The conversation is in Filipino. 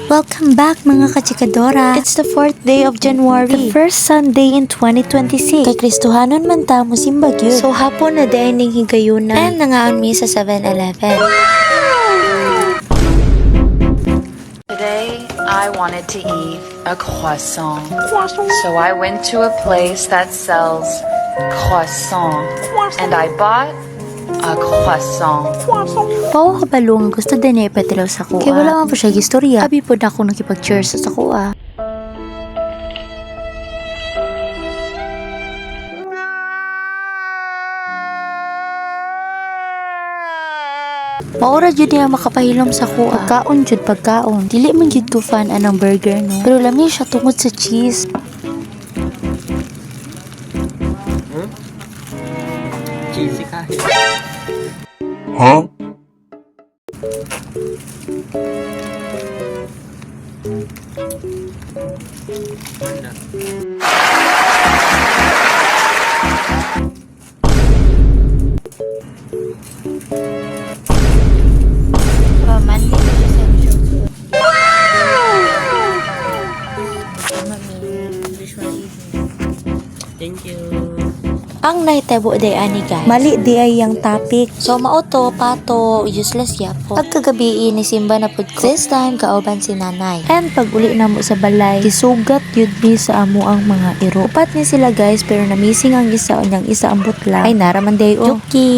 Welcome back mga kachikadora. It's the 4th day of January, the first Sunday in 2026. Kay Kristohanon man ta mo simba gyud. So hapon na day ning higayuna and nangaon mi sa 7-Eleven. Today, I wanted to eat a croissant. So I went to a place that sells croissant. And I bought a croissant. Pao kabalong gusto din niya ipatilaw sa kuha. Kaya wala man po siya gistorya. Abi po na ako nakipag-cheers sa kuha. Maura jud niya makapahilom sa kuha. Pagkaon jud pagkaon. Dili man jud ko fan anang burger no. Pero lami siya tungod sa cheese. Cheesy kahit. Huh? Thank you. Ang naitabo day ani guys. Mali di ay yang topic. So mauto, pato, useless yapo. Pagkagabi ni Simba na pud ko. This time kauban si nanay. And pag uli na mo sa balay, gisugat yun mi sa amo ang mga iro. Upat ni sila guys pero na missing ang isa o niyang isa ang butla. Ay naraman day o. Yuki!